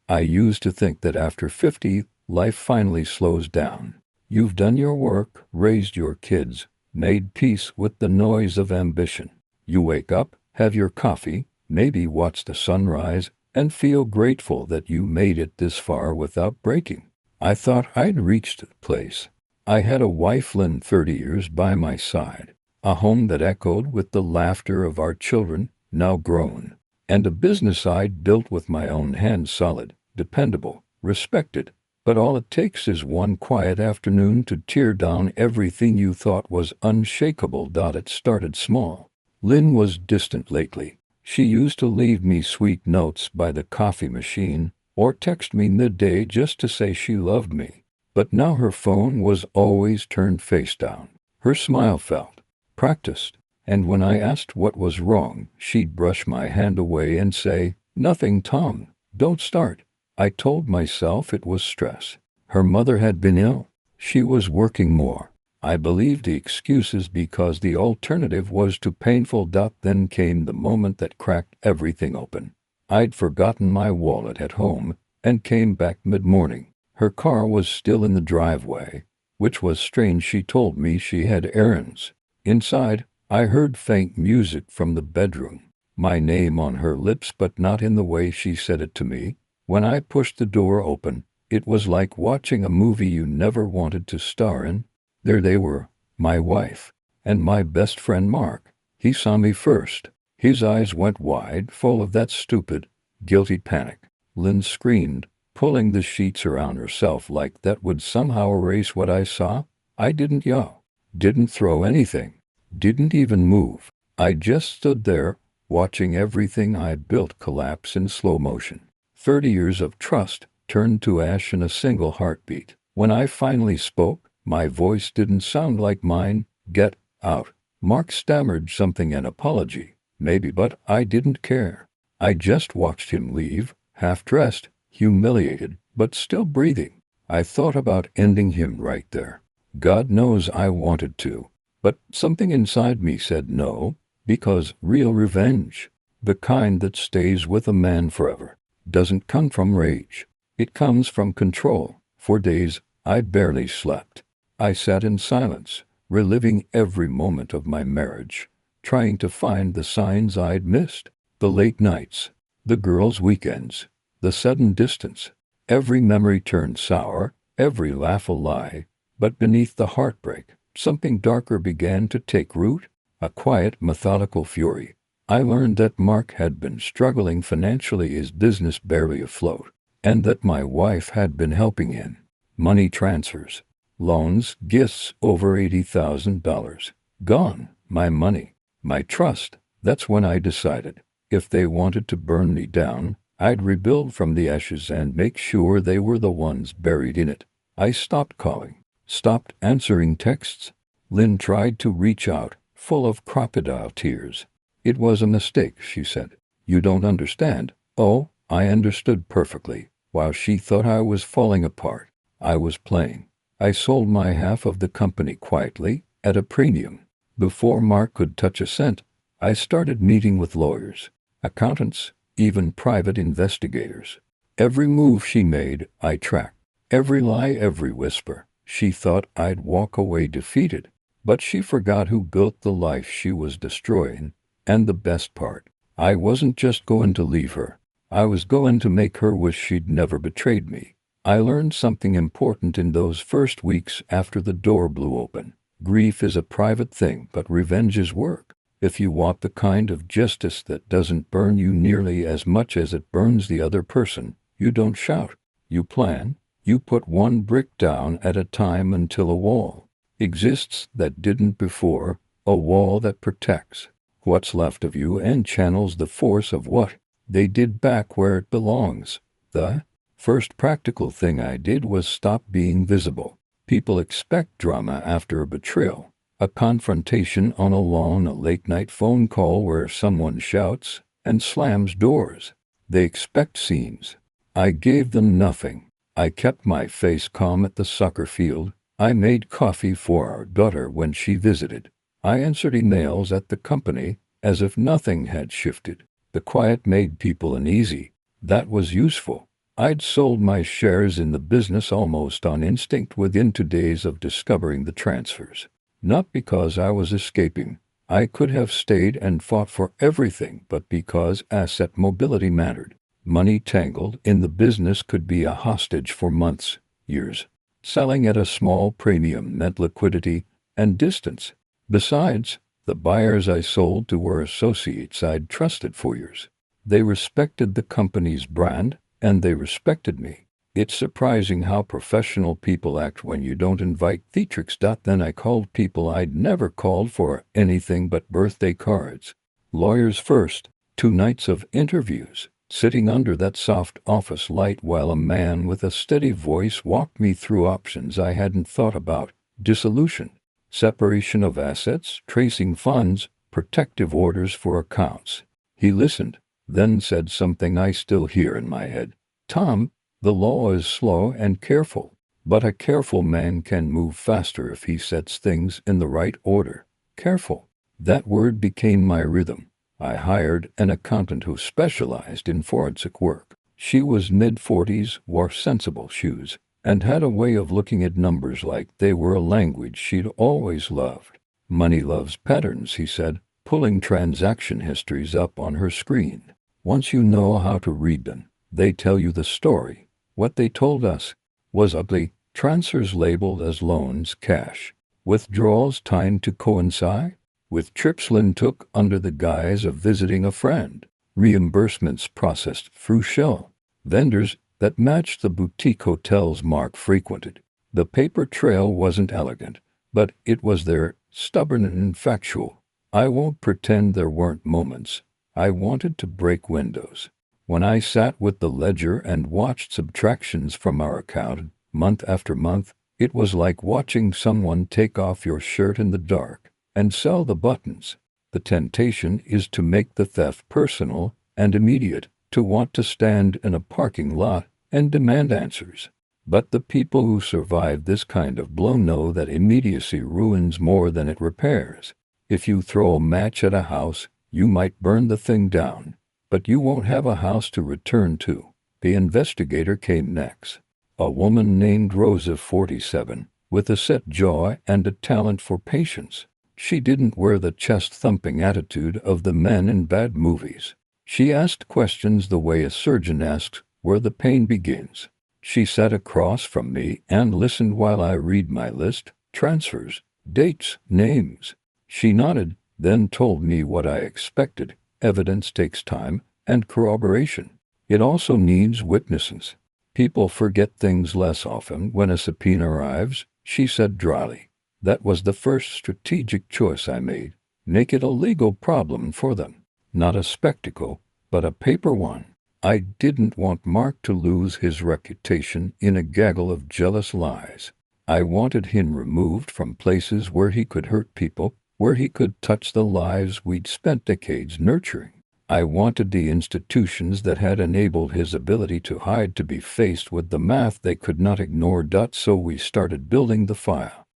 I used to think that after 50, life finally slows down. You've done your work, raised your kids, made peace with the noise of ambition. You wake up, have your coffee, maybe watch the sunrise, and feel grateful that you made it this far without breaking. I thought I'd reached the place. I had a wife, Lynn, 30 years by my side, a home that echoed with the laughter of our children, now grown, and a business I'd built with my own hands, solid, dependable, respected. But all it takes is one quiet afternoon to tear down everything you thought was unshakable. It started small. Lynn was distant lately. She used to leave me sweet notes by the coffee machine or text me midday just to say she loved me. But now her phone was always turned face down. Her smile felt practiced, and when I asked what was wrong, she'd brush my hand away and say, "Nothing, Tom, don't start." I told myself it was stress. Her mother had been ill. She was working more. I believed the excuses because the alternative was too painful. Then came the moment that cracked everything open. I'd forgotten my wallet at home and came back mid-morning. Her car was still in the driveway, which was strange. She told me she had errands. Inside, I heard faint music from the bedroom, my name on her lips, but not in the way she said it to me. When I pushed the door open, it was like watching a movie you never wanted to star in. There they were, my wife, and my best friend Mark. He saw me first. His eyes went wide, full of that stupid, guilty panic. Lynn screamed, pulling the sheets around herself like that would somehow erase what I saw. I didn't yell, didn't throw anything, didn't even move. I just stood there, watching everything I built collapse in slow motion. 30 years of trust turned to ash in a single heartbeat. When I finally spoke, my voice didn't sound like mine. "Get out." Mark stammered something, an apology, maybe, but I didn't care. I just watched him leave, half-dressed, humiliated, but still breathing. I thought about ending him right there. God knows I wanted to, but something inside me said no, because real revenge, the kind that stays with a man forever, doesn't come from rage. It comes from control. For days, I barely slept. I sat in silence, reliving every moment of my marriage, trying to find the signs I'd missed. The late nights, the girls' weekends, the sudden distance. Every memory turned sour, every laugh a lie. But beneath the heartbreak, something darker began to take root, a quiet, methodical fury. I learned that Mark had been struggling financially, his business barely afloat, and that my wife had been helping him. Money transfers, loans, gifts, over $80,000. Gone. My money, my trust. That's when I decided, if they wanted to burn me down, I'd rebuild from the ashes and make sure they were the ones buried in it. I stopped calling, stopped answering texts. Lynn tried to reach out, full of crocodile tears. "It was a mistake," she said. "You don't understand." Oh, I understood perfectly. While she thought I was falling apart, I was playing. I sold my half of the company quietly, at a premium. Before Mark could touch a cent, I started meeting with lawyers, accountants, even private investigators. Every move she made, I tracked. Every lie, every whisper. She thought I'd walk away defeated, but she forgot who built the life she was destroying. And the best part, I wasn't just going to leave her. I was going to make her wish she'd never betrayed me. I learned something important in those first weeks after the door blew open. Grief is a private thing, but revenge is work. If you want the kind of justice that doesn't burn you nearly as much as it burns the other person, you don't shout. You plan. You put one brick down at a time until a wall exists that didn't before, a wall that protects what's left of you and channels the force of what they did back where it belongs. The first practical thing I did was stop being visible. People expect drama after a betrayal, a confrontation on a lawn, a late-night phone call where someone shouts and slams doors. They expect scenes. I gave them nothing. I kept my face calm at the soccer field. I made coffee for our daughter when she visited. I answered emails at the company as if nothing had shifted. The quiet made people uneasy. That was useful. I'd sold my shares in the business almost on instinct within 2 days of discovering the transfers. Not because I was escaping. I could have stayed and fought for everything, but because asset mobility mattered. Money tangled in the business could be a hostage for months, years. Selling at a small premium meant liquidity and distance. Besides, the buyers I sold to were associates I'd trusted for years. They respected the company's brand, and they respected me. It's surprising how professional people act when you don't invite theatrics. Then I called people I'd never called for anything but birthday cards. Lawyers first. 2 nights of interviews, sitting under that soft office light while a man with a steady voice walked me through options I hadn't thought about: dissolution, separation of assets, tracing funds, protective orders for accounts. He listened, then said something I still hear in my head. "Tom, the law is slow and careful, but a careful man can move faster if he sets things in the right order." Careful. That word became my rhythm. I hired an accountant who specialized in forensic work. She was mid-40s, wore sensible shoes, and had a way of looking at numbers like they were a language she'd always loved. "Money loves patterns," he said, pulling transaction histories up on her screen. "Once you know how to read them, they tell you the story. What they told us was ugly. Transfers labeled as loans, cash. Withdrawals timed to coincide with trips Lynn took under the guise of visiting a friend. Reimbursements processed through shell vendors that matched the boutique hotels Mark frequented. The paper trail wasn't elegant, but it was there, stubborn and factual. I won't pretend there weren't moments. I wanted to break windows. When I sat with the ledger and watched subtractions from our account, month after month, it was like watching someone take off your shirt in the dark and sell the buttons. The temptation is to make the theft personal and immediate, to want to stand in a parking lot and demand answers. But the people who survive this kind of blow know that immediacy ruins more than it repairs. If you throw a match at a house, you might burn the thing down, but you won't have a house to return to. The investigator came next. A woman named Rosa, 47, with a set jaw and a talent for patience. She didn't wear the chest-thumping attitude of the men in bad movies. She asked questions the way a surgeon asks where the pain begins. She sat across from me and listened while I read my list: transfers, dates, names. She nodded, then told me what I expected. Evidence takes time and corroboration. It also needs witnesses. People forget things less often when a subpoena arrives, she said dryly. That was the first strategic choice I made. Make it a legal problem for them. Not a spectacle, but a paper one. I didn't want Mark to lose his reputation in a gaggle of jealous lies. I wanted him removed from places where he could hurt people, where he could touch the lives we'd spent decades nurturing. I wanted the institutions that had enabled his ability to hide to be faced with the math they could not ignore. So we started building the file.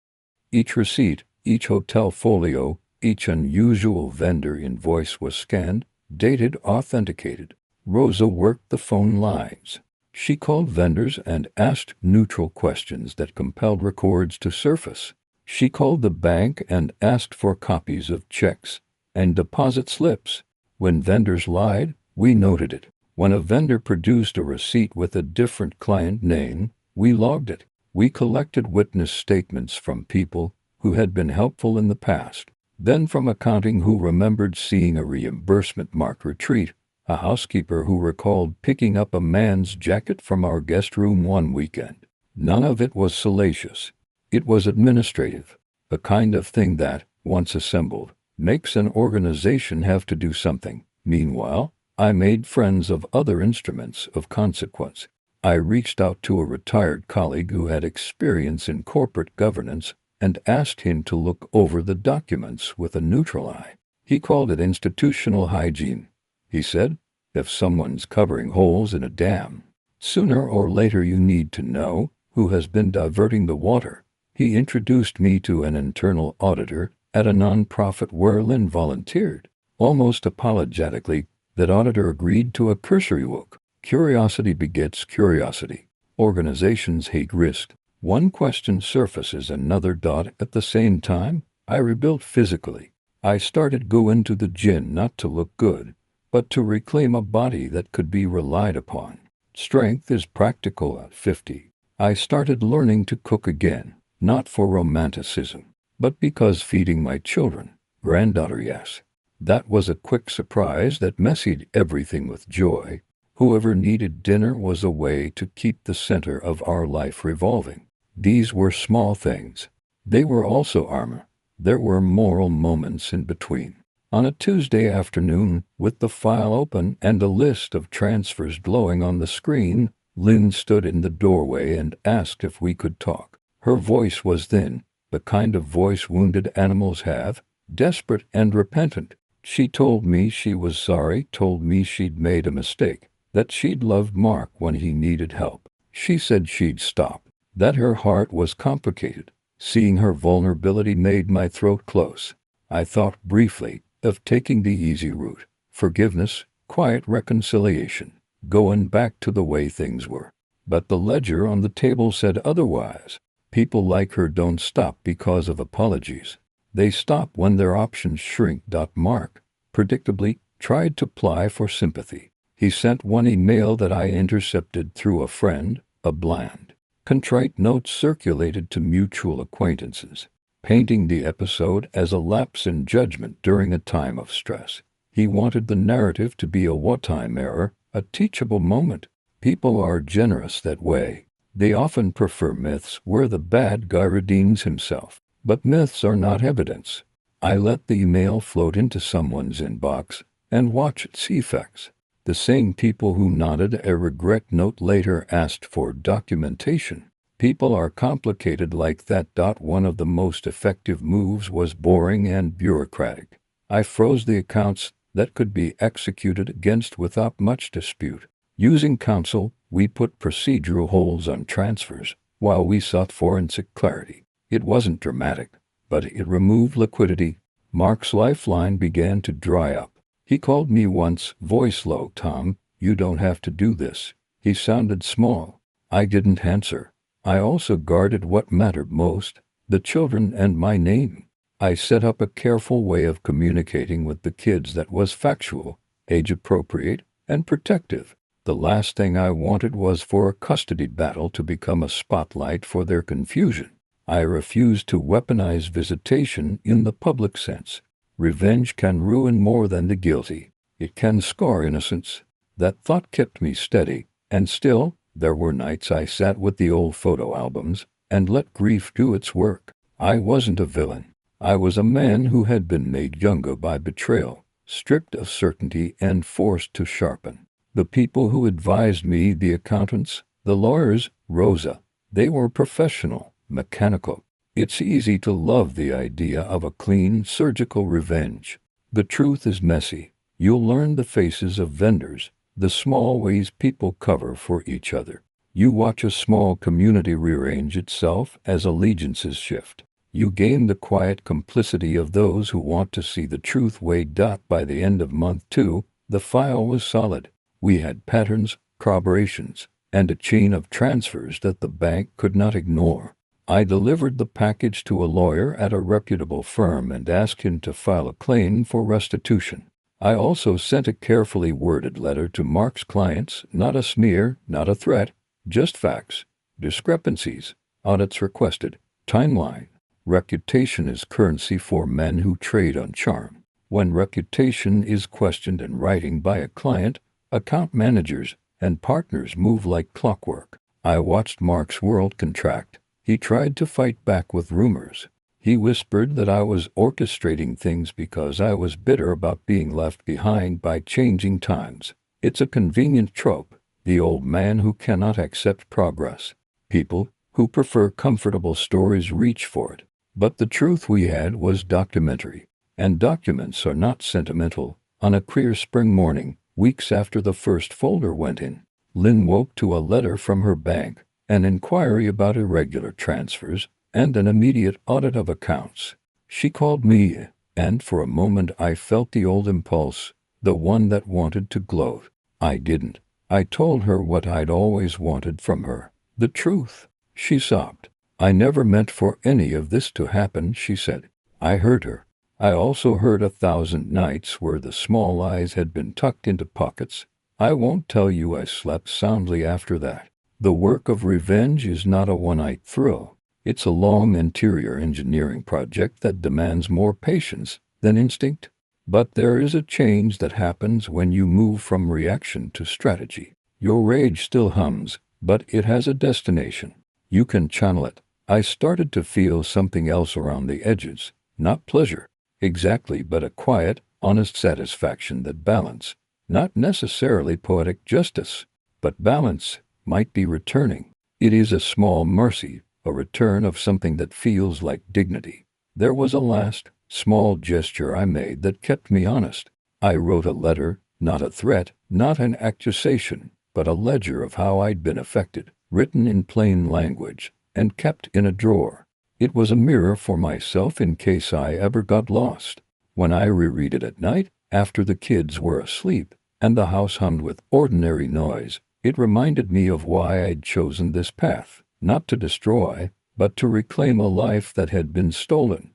Each receipt, each hotel folio, each unusual vendor invoice was scanned, dated, authenticated. Rosa worked the phone lines. She called vendors and asked neutral questions that compelled records to surface. She called the bank and asked for copies of checks and deposit slips. When vendors lied, we noted it. When a vendor produced a receipt with a different client name, we logged it. We collected witness statements from people who had been helpful in the past, then from accounting who remembered seeing a reimbursement mark retreat, a housekeeper who recalled picking up a man's jacket from our guest room one weekend. None of it was salacious. It was administrative, the kind of thing that, once assembled, makes an organization have to do something. Meanwhile, I made friends of other instruments of consequence. I reached out to a retired colleague who had experience in corporate governance and asked him to look over the documents with a neutral eye. He called it institutional hygiene. He said, if someone's covering holes in a dam, sooner or later you need to know who has been diverting the water. He introduced me to an internal auditor at a nonprofit where Lynn volunteered. Almost apologetically, that auditor agreed to a cursory look. Curiosity begets curiosity. Organizations hate risk. One question surfaces another dot at the same time. I rebuilt physically. I started going to the gym not to look good, but to reclaim a body that could be relied upon. Strength is practical at 50. I started learning to cook again, not for romanticism, but because feeding my children, granddaughter, yes. That was a quick surprise that messied everything with joy. Whoever needed dinner was a way to keep the center of our life revolving. These were small things. They were also armor. There were moral moments in between. On a Tuesday afternoon, with the file open and a list of transfers glowing on the screen, Lynn stood in the doorway and asked if we could talk. Her voice was thin, the kind of voice wounded animals have, desperate and repentant. She told me she was sorry, told me she'd made a mistake, that she'd loved Mark when he needed help. She said she'd stop, that her heart was complicated. Seeing her vulnerability made my throat close. I thought briefly of taking the easy route, forgiveness, quiet reconciliation, going back to the way things were. But the ledger on the table said otherwise. People like her don't stop because of apologies. They stop when their options shrink. Mark, predictably, tried to ply for sympathy. He sent one email that I intercepted through a friend, a bland, contrite note circulated to mutual acquaintances, painting the episode as a lapse in judgment during a time of stress. He wanted the narrative to be a wartime error, a teachable moment. People are generous that way. They often prefer myths where the bad guy redeems himself. But myths are not evidence. I let the email float into someone's inbox and watched its effects. The same people who nodded a regret note later asked for documentation. People are complicated like that. One of the most effective moves was boring and bureaucratic. I froze the accounts that could be executed against without much dispute. Using counsel, we put procedural holds on transfers while we sought forensic clarity. It wasn't dramatic, but it removed liquidity. Mark's lifeline began to dry up. He called me once, voice low. Tom, you don't have to do this. He sounded small. I didn't answer. I also guarded what mattered most, the children and my name. I set up a careful way of communicating with the kids that was factual, age-appropriate, and protective. The last thing I wanted was for a custody battle to become a spotlight for their confusion. I refused to weaponize visitation in the public sense. Revenge can ruin more than the guilty. It can scar innocence. That thought kept me steady, and still, there were nights I sat with the old photo albums and let grief do its work. I wasn't a villain. I was a man who had been made younger by betrayal, stripped of certainty and forced to sharpen. The people who advised me, the accountants, the lawyers, Rosa, they were professional, mechanical. It's easy to love the idea of a clean, surgical revenge. The truth is messy. You'll learn the faces of vendors, the small ways people cover for each other. You watch a small community rearrange itself as allegiances shift. You gain the quiet complicity of those who want to see the truth weighed. By the end of month 2, the file was solid. We had patterns, corroborations, and a chain of transfers that the bank could not ignore. I delivered the package to a lawyer at a reputable firm and asked him to file a claim for restitution. I also sent a carefully worded letter to Mark's clients, not a smear, not a threat, just facts, discrepancies, audits requested, timeline. Reputation is currency for men who trade on charm. When reputation is questioned in writing by a client, account managers and partners move like clockwork. I watched Mark's world contract. He tried to fight back with rumors. He whispered that I was orchestrating things because I was bitter about being left behind by changing times. It's a convenient trope, the old man who cannot accept progress. People who prefer comfortable stories reach for it. But the truth we had was documentary. And documents are not sentimental. On a clear spring morning, weeks after the first folder went in, Lynn woke to a letter from her bank, an inquiry about irregular transfers, and an immediate audit of accounts. She called me, and for a moment I felt the old impulse, the one that wanted to gloat. I didn't. I told her what I'd always wanted from her, the truth. She sobbed. I never meant for any of this to happen, she said. I heard her. I also heard 1,000 nights where the small lies had been tucked into pockets. I won't tell you I slept soundly after that. The work of revenge is not a one-night thrill. It's a long interior engineering project that demands more patience than instinct. But there is a change that happens when you move from reaction to strategy. Your rage still hums, but it has a destination. You can channel it. I started to feel something else around the edges. Not pleasure, exactly, but a quiet, honest satisfaction that balance, not necessarily poetic justice, but balance, might be returning. It is a small mercy, a return of something that feels like dignity. There was a last, small gesture I made that kept me honest. I wrote a letter, not a threat, not an accusation, but a ledger of how I'd been affected, written in plain language, and kept in a drawer. It was a mirror for myself in case I ever got lost. When I reread it at night, after the kids were asleep, and the house hummed with ordinary noise, it reminded me of why I'd chosen this path, not to destroy, but to reclaim a life that had been stolen.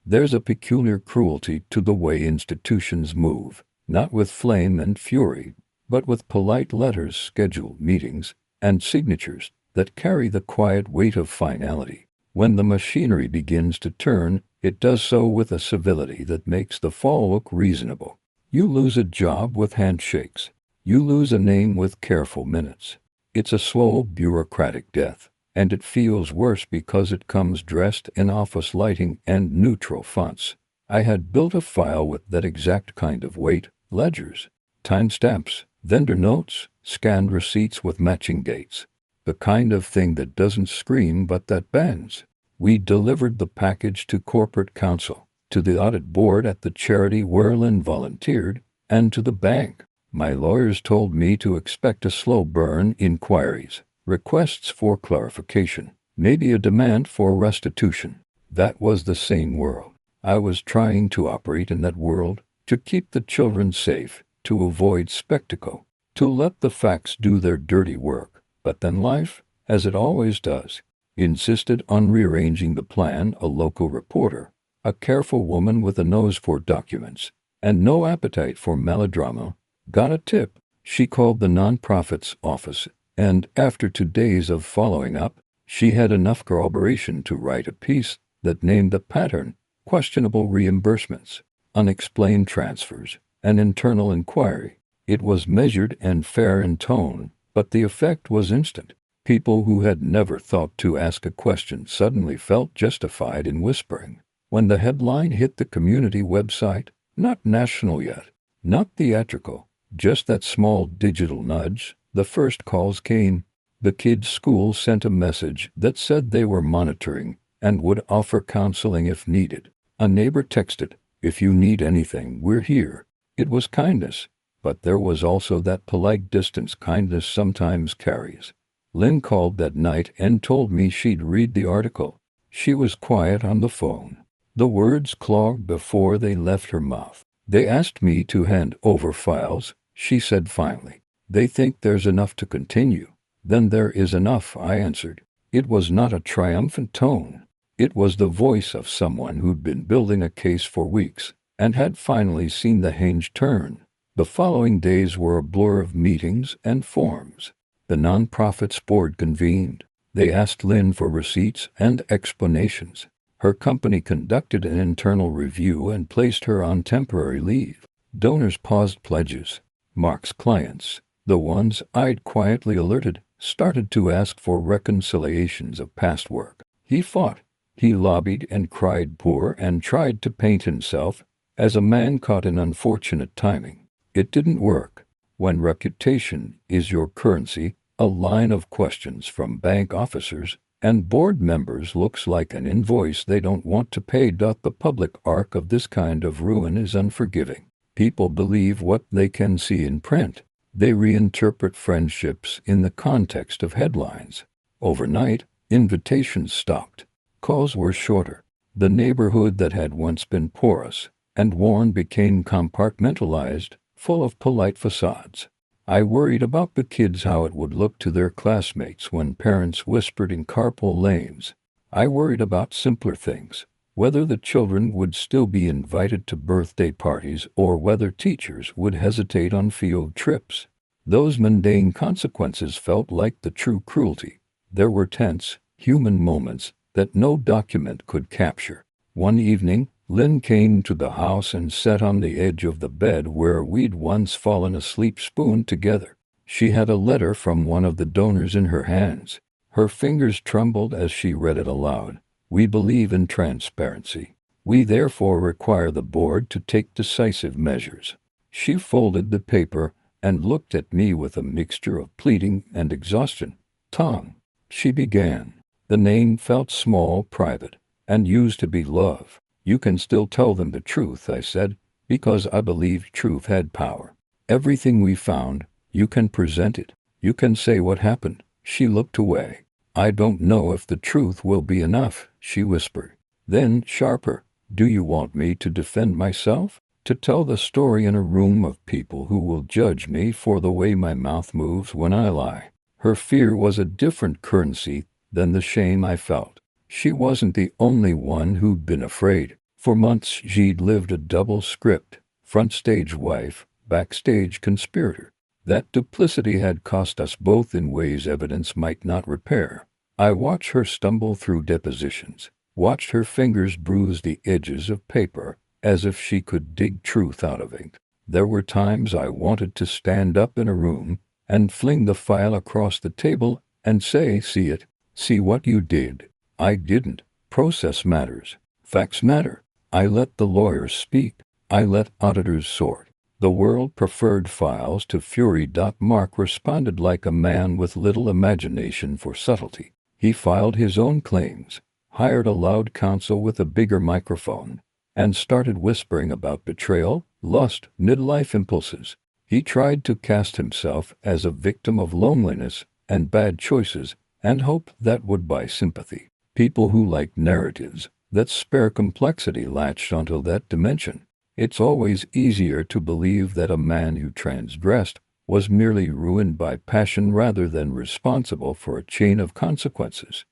There's a peculiar cruelty to the way institutions move, not with flame and fury, but with polite letters, scheduled meetings, and signatures that carry the quiet weight of finality. When the machinery begins to turn, it does so with a civility that makes the fall look reasonable. You lose a job with handshakes. You lose a name with careful minutes. It's a slow, bureaucratic death, and it feels worse because it comes dressed in office lighting and neutral fonts. I had built a file with that exact kind of weight, ledgers, timestamps, vendor notes, scanned receipts with matching dates. The kind of thing that doesn't scream but that bends. We delivered the package to corporate counsel, to the audit board at the charity where Lynn volunteered, and to the bank. My lawyers told me to expect a slow burn, inquiries, requests for clarification, maybe a demand for restitution. That was the sane world. I was trying to operate in that world, to keep the children safe, to avoid spectacle, to let the facts do their dirty work. But then life, as it always does, insisted on rearranging the plan. A local reporter, a careful woman with a nose for documents, and no appetite for melodrama, got a tip. She called the nonprofit's office, and after 2 days of following up, she had enough corroboration to write a piece that named the pattern: questionable reimbursements, unexplained transfers, an internal inquiry. It was measured and fair in tone, but the effect was instant. People who had never thought to ask a question suddenly felt justified in whispering. When the headline hit the community website, not national yet, not theatrical, just that small digital nudge, the first calls came. The kids' school sent a message that said they were monitoring and would offer counseling if needed. A neighbor texted, "If you need anything, we're here." It was kindness, but there was also that polite distance kindness sometimes carries. Lynn called that night and told me she'd read the article. She was quiet on the phone. The words clogged before they left her mouth. "They asked me to hand over files," she said finally. "They think there's enough to continue." "Then there is enough," I answered. It was not a triumphant tone. It was the voice of someone who'd been building a case for weeks and had finally seen the hinge turn. The following days were a blur of meetings and forms. The nonprofit's board convened. They asked Lynn for receipts and explanations. Her company conducted an internal review and placed her on temporary leave. Donors paused pledges. Mark's clients, the ones I'd quietly alerted, started to ask for reconciliations of past work. He fought. He lobbied and cried poor and tried to paint himself as a man caught in unfortunate timing. It didn't work. When reputation is your currency, a line of questions from bank officers and board members looks like an invoice they don't want to pay. The public arc of this kind of ruin is unforgiving. People believe what they can see in print. They reinterpret friendships in the context of headlines. Overnight, invitations stopped. Calls were shorter. The neighborhood that had once been porous and worn became compartmentalized, full of polite facades. I worried about the kids, how it would look to their classmates when parents whispered in carpool lanes. I worried about simpler things, whether the children would still be invited to birthday parties or whether teachers would hesitate on field trips. Those mundane consequences felt like the true cruelty. There were tense, human moments that no document could capture. One evening, Lynn came to the house and sat on the edge of the bed where we'd once fallen asleep spooned together. She had a letter from one of the donors in her hands. Her fingers trembled as she read it aloud. "We believe in transparency. We therefore require the board to take decisive measures." She folded the paper and looked at me with a mixture of pleading and exhaustion. "Tom," she began. The name felt small, private, and used to be love. "You can still tell them the truth," I said, because I believed truth had power. "Everything we found, you can present it. You can say what happened." She looked away. "I don't know if the truth will be enough," she whispered. Then, sharper, "Do you want me to defend myself? To tell the story in a room of people who will judge me for the way my mouth moves when I lie?" Her fear was a different currency than the shame I felt. She wasn't the only one who'd been afraid. For months she'd lived a double script, front stage wife, backstage conspirator. That duplicity had cost us both in ways evidence might not repair. I watched her stumble through depositions, watched her fingers bruise the edges of paper, as if she could dig truth out of ink. There were times I wanted to stand up in a room and fling the file across the table and say, "See it, see what you did." I didn't. Process matters. Facts matter. I let the lawyers speak. I let auditors sort. The world preferred files to fury. Mark responded like a man with little imagination for subtlety. He filed his own claims, hired a loud counsel with a bigger microphone, and started whispering about betrayal, lust, midlife impulses. He tried to cast himself as a victim of loneliness and bad choices and hoped that would buy sympathy. People who like narratives that spare complexity latched onto that dimension. It's always easier to believe that a man who transgressed was merely ruined by passion rather than responsible for a chain of consequences.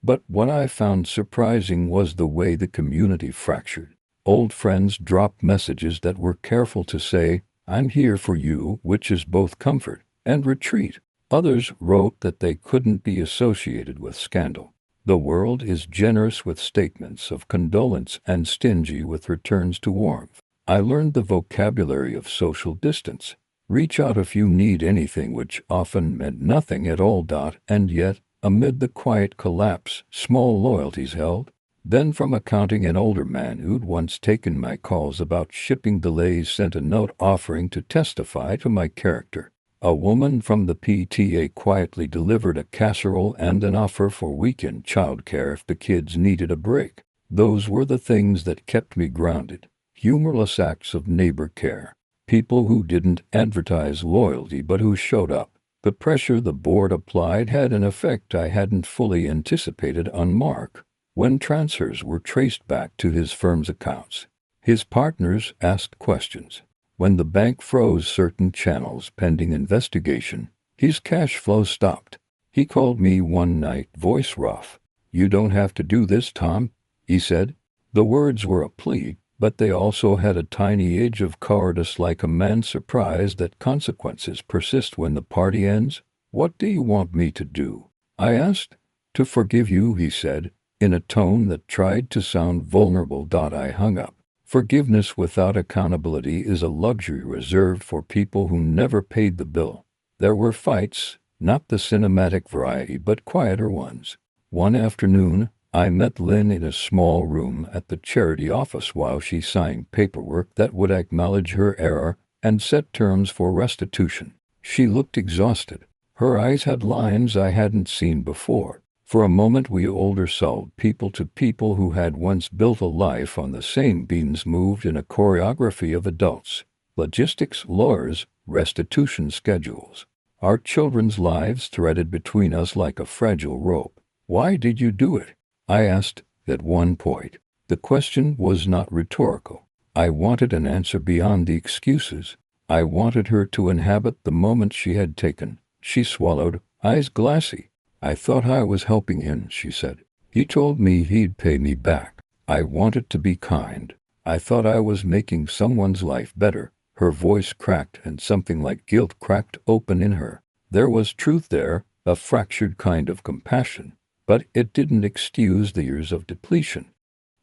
But what I found surprising was the way the community fractured. Old friends dropped messages that were careful to say, "I'm here for you," which is both comfort and retreat. Others wrote that they couldn't be associated with scandal. The world is generous with statements of condolence and stingy with returns to warmth. I learned the vocabulary of social distance. Reach out if you need anything, which often meant nothing at all. And yet, amid the quiet collapse, small loyalties held. Then from accounting, an older man who'd once taken my calls about shipping delays sent a note offering to testify to my character. A woman from the PTA quietly delivered a casserole and an offer for weekend childcare if the kids needed a break. Those were the things that kept me grounded. Humorless acts of neighbor care. People who didn't advertise loyalty but who showed up. The pressure the board applied had an effect I hadn't fully anticipated on Mark. When transfers were traced back to his firm's accounts, his partners asked questions. When the bank froze certain channels pending investigation, his cash flow stopped. He called me one night, voice rough. "You don't have to do this, Tom," he said. The words were a plea, but they also had a tiny edge of cowardice, like a man surprised that consequences persist when the party ends. "What do you want me to do?" I asked. "To forgive you," he said, in a tone that tried to sound vulnerable. I hung up. Forgiveness without accountability is a luxury reserved for people who never paid the bill. There were fights, not the cinematic variety but quieter ones. One afternoon, I met Lynn in a small room at the charity office while she signed paperwork that would acknowledge her error and set terms for restitution. She looked exhausted. Her eyes had lines I hadn't seen before. For a moment we older sold people to people who had once built a life on the same beans, moved in a choreography of adults, logistics, lawyers, restitution schedules. Our children's lives threaded between us like a fragile rope. "Why did you do it?" I asked at one point. The question was not rhetorical. I wanted an answer beyond the excuses. I wanted her to inhabit the moment she had taken. She swallowed, eyes glassy. I thought I was helping him, she said. He told me he'd pay me back. I wanted to be kind. I thought I was making someone's life better. Her voice cracked and something like guilt cracked open in her. There was truth there, a fractured kind of compassion, but it didn't excuse the years of depletion.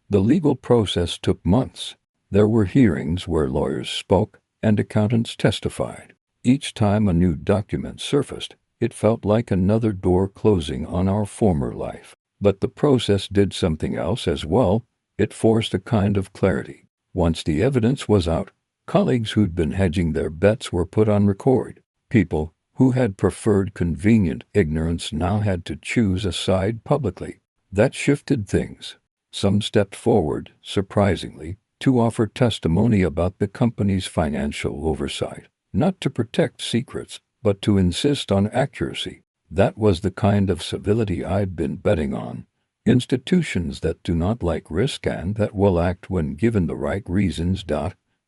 The legal process took months. There were hearings where lawyers spoke and accountants testified. Each time a new document surfaced, it felt like another door closing on our former life. But the process did something else as well. It forced a kind of clarity. Once the evidence was out, colleagues who'd been hedging their bets were put on record. People who had preferred convenient ignorance now had to choose a side publicly. That shifted things. Some stepped forward, surprisingly, to offer testimony about the company's financial oversight, not to protect secrets, but to insist on accuracy. That was the kind of civility I'd been betting on. Institutions that do not like risk and that will act when given the right reasons.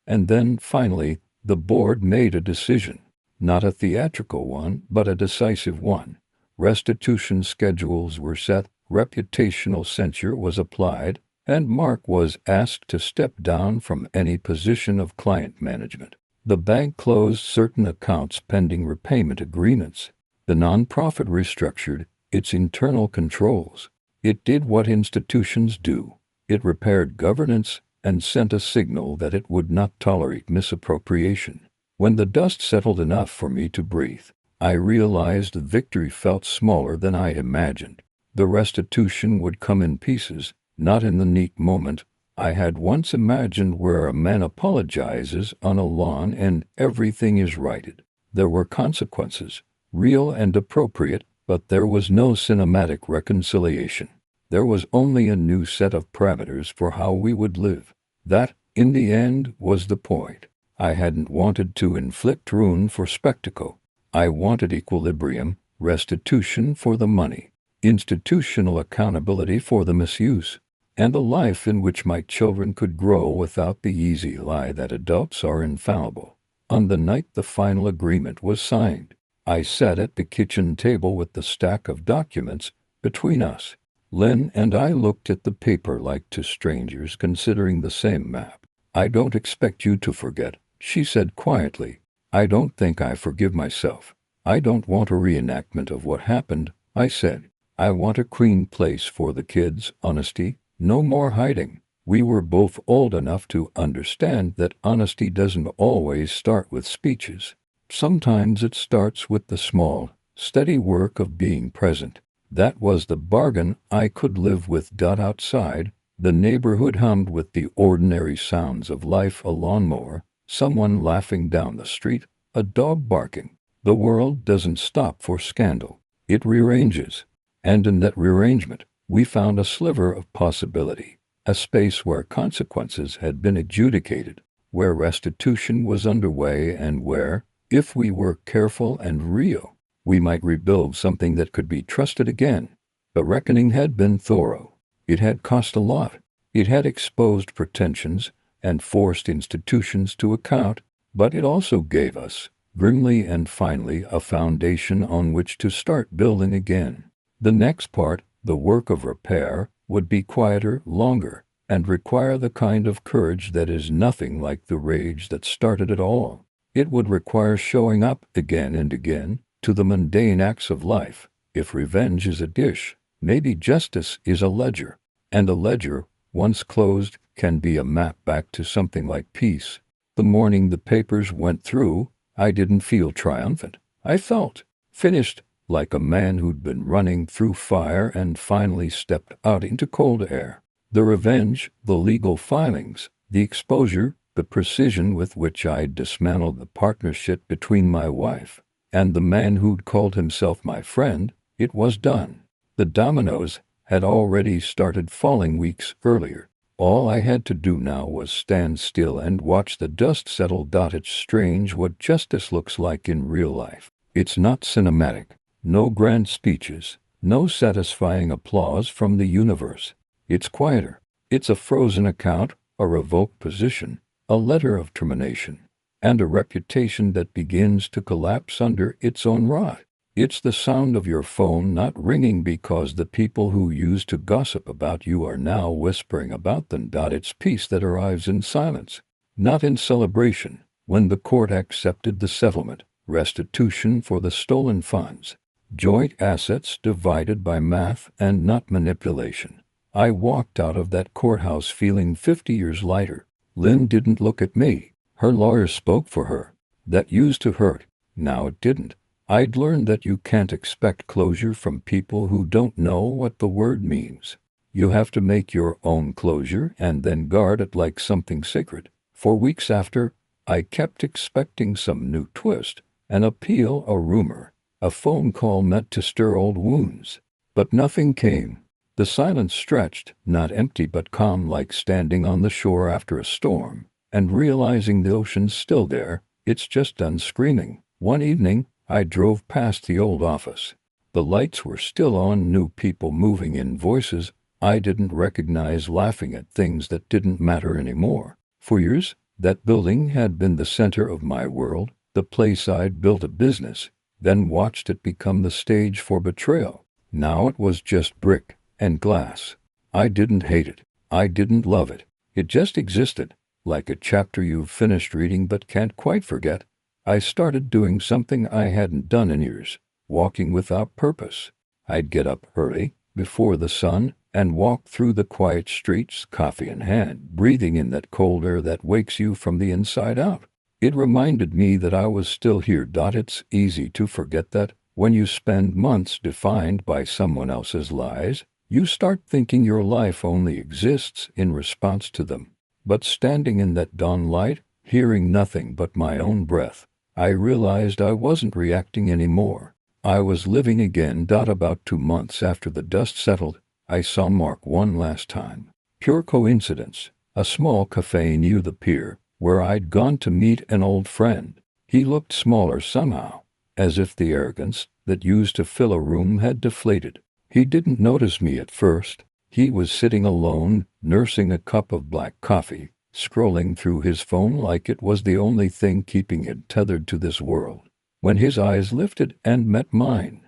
And then, finally, the board made a decision. Not a theatrical one, but a decisive one. Restitution schedules were set, reputational censure was applied, and Mark was asked to step down from any position of client management. The bank closed certain accounts pending repayment agreements. The nonprofit restructured its internal controls. It did what institutions do. It repaired governance and sent a signal that it would not tolerate misappropriation. When the dust settled enough for me to breathe, I realized the victory felt smaller than I imagined. The restitution would come in pieces, not in the neat moment I had once imagined where a man apologizes on a lawn and everything is righted. There were consequences, real and appropriate, but there was no cinematic reconciliation. There was only a new set of parameters for how we would live. That, in the end, was the point. I hadn't wanted to inflict ruin for spectacle. I wanted equilibrium, restitution for the money, institutional accountability for the misuse, and a life in which my children could grow without the easy lie that adults are infallible. On the night the final agreement was signed, I sat at the kitchen table with the stack of documents between us. Lynn and I looked at the paper like two strangers considering the same map. I don't expect you to forget, she said quietly. I don't think I forgive myself. I don't want a reenactment of what happened, I said. I want a clean place for the kids, honesty, no more hiding. We were both old enough to understand that honesty doesn't always start with speeches. Sometimes it starts with the small, steady work of being present. That was the bargain I could live with. Outside, the neighborhood hummed with the ordinary sounds of life: a lawnmower, someone laughing down the street, a dog barking. The world doesn't stop for scandal. It rearranges. And in that rearrangement, we found a sliver of possibility, a space where consequences had been adjudicated, where restitution was underway, and where, if we were careful and real, we might rebuild something that could be trusted again. The reckoning had been thorough. It had cost a lot. It had exposed pretensions and forced institutions to account, but it also gave us, grimly and finally, a foundation on which to start building again. The next part, the work of repair, would be quieter, longer, and require the kind of courage that is nothing like the rage that started it all. It would require showing up again and again to the mundane acts of life. If revenge is a dish, maybe justice is a ledger, and a ledger, once closed, can be a map back to something like peace. The morning the papers went through, I didn't feel triumphant. I felt finished, like a man who'd been running through fire and finally stepped out into cold air. The revenge, the legal filings, the exposure, the precision with which I'd dismantled the partnership between my wife and the man who'd called himself my friend, it was done. The dominoes had already started falling weeks earlier. All I had to do now was stand still and watch the dust settle. It's strange what justice looks like in real life. It's not cinematic. No grand speeches, no satisfying applause from the universe. It's quieter. It's a frozen account, a revoked position, a letter of termination. and a reputation that begins to collapse under its own rot. It's the sound of your phone not ringing because the people who used to gossip about you are now whispering about them. It's peace that arrives in silence, not in celebration. When the court accepted the settlement, restitution for the stolen funds, joint assets divided by math and not manipulation, I walked out of that courthouse feeling 50 years lighter. Lynn didn't look at me. Her lawyer spoke for her. That used to hurt. Now it didn't. I'd learned that you can't expect closure from people who don't know what the word means. You have to make your own closure and then guard it like something sacred. For weeks after, I kept expecting some new twist, an appeal, a rumor, a phone call meant to stir old wounds. But nothing came. The silence stretched, not empty but calm, like standing on the shore after a storm, and realizing the ocean's still there, it's just done screaming. One evening, I drove past the old office. The lights were still on, new people moving in, voices I didn't recognize, laughing at things that didn't matter anymore. For years, that building had been the center of my world, the place I'd built a business, then watched it become the stage for betrayal. Now it was just brick and glass. I didn't hate it. I didn't love it. It just existed, like a chapter you've finished reading but can't quite forget. I started doing something I hadn't done in years, walking without purpose. I'd get up early, before the sun, and walk through the quiet streets, coffee in hand, breathing in that cold air that wakes you from the inside out. It reminded me that I was still here. It's easy to forget that when you spend months defined by someone else's lies, you start thinking your life only exists in response to them. But standing in that dawn light, hearing nothing but my own breath, I realized I wasn't reacting anymore. I was living again. About 2 months after the dust settled, I saw Mark one last time. Pure coincidence. A small cafe near the pier, where I'd gone to meet an old friend. He looked smaller somehow, as if the arrogance that used to fill a room had deflated. He didn't notice me at first. He was sitting alone, nursing a cup of black coffee, scrolling through his phone like it was the only thing keeping him tethered to this world. When his eyes lifted and met mine,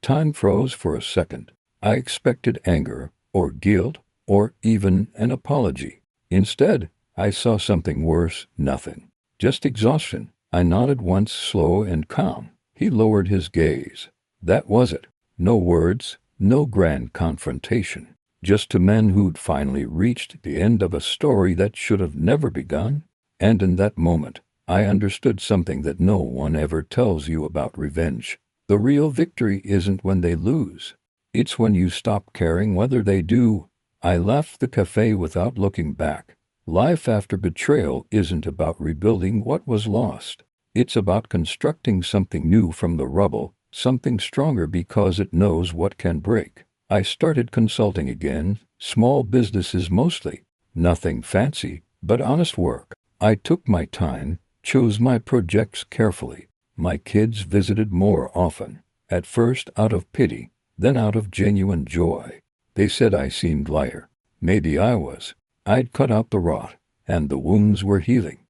time froze for a second. I expected anger, or guilt, or even an apology. Instead, I saw something worse. Nothing. Just exhaustion. I nodded once, slow and calm. He lowered his gaze. That was it. No words, no grand confrontation. Just two men who'd finally reached the end of a story that should have never begun. And in that moment, I understood something that no one ever tells you about revenge. The real victory isn't when they lose. It's when you stop caring whether they do. I left the cafe without looking back. Life after betrayal isn't about rebuilding what was lost. It's about constructing something new from the rubble, something stronger because it knows what can break. I started consulting again, small businesses mostly. Nothing fancy, but honest work. I took my time, chose my projects carefully. My kids visited more often, at first out of pity, then out of genuine joy. They said I seemed lighter. Maybe I was. I'd cut out the rot, and the wounds were healing.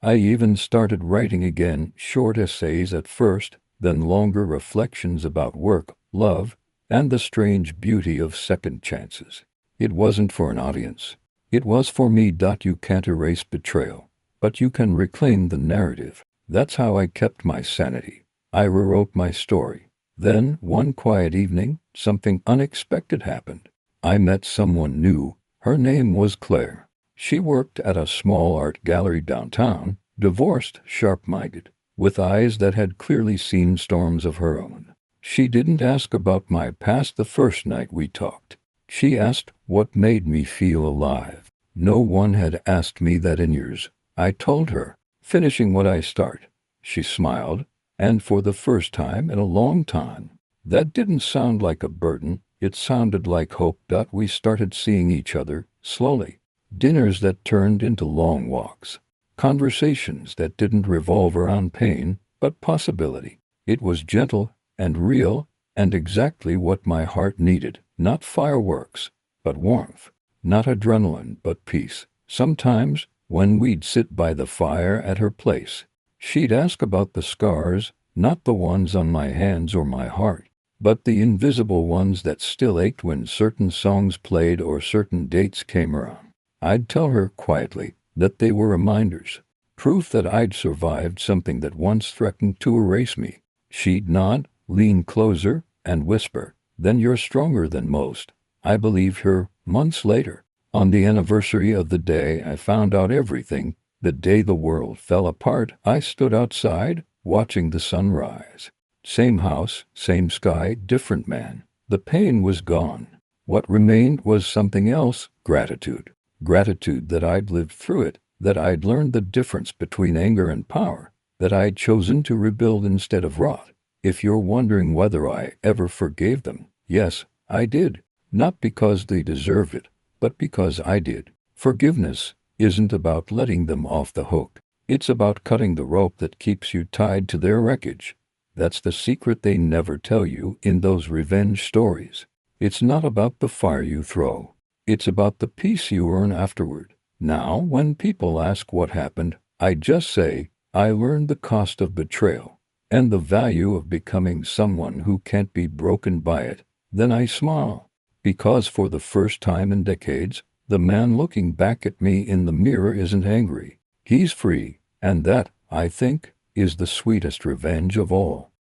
I even started writing again, short essays at first, then longer reflections about work, love, and the strange beauty of second chances. It wasn't for an audience. It was for me. You can't erase betrayal, but you can reclaim the narrative. That's how I kept my sanity. I rewrote my story. Then, one quiet evening, something unexpected happened. I met someone new. Her name was Claire. She worked at a small art gallery downtown, divorced, sharp-minded, with eyes that had clearly seen storms of her own. She didn't ask about my past the first night we talked. She asked what made me feel alive. No one had asked me that in years. I told her, finishing what I started. She smiled, and for the first time in a long time, that didn't sound like a burden. It sounded like hope. We started seeing each other, slowly. Dinners that turned into long walks. Conversations that didn't revolve around pain, but possibility. It was gentle and real, and exactly what my heart needed. Not fireworks, but warmth. Not adrenaline, but peace. Sometimes, When we'd sit by the fire at her place, she'd ask about the scars, not the ones on my hands or my heart, but the invisible ones that still ached when certain songs played or certain dates came around. I'd tell her quietly that they were reminders, proof that I'd survived something that once threatened to erase me. She'd nod, lean closer, and whisper, "Then you're stronger than most." I believed her. Months later, on the anniversary of the day I found out everything, the day the world fell apart, I stood outside, watching the sun rise. Same house, same sky, different man. The pain was gone. What remained was something else: gratitude. Gratitude that I'd lived through it, that I'd learned the difference between anger and power, that I'd chosen to rebuild instead of rot. If you're wondering whether I ever forgave them, yes, I did. Not because they deserved it, but because I did. Forgiveness isn't about letting them off the hook. It's about cutting the rope that keeps you tied to their wreckage. That's the secret they never tell you in those revenge stories. It's not about the fire you throw. It's about the peace you earn afterward. Now, when people ask what happened, I just say, I learned the cost of betrayal and the value of becoming someone who can't be broken by it. Then I smile, because for the first time in decades, the man looking back at me in the mirror isn't angry. He's free, and that, I think, is the sweetest revenge of all.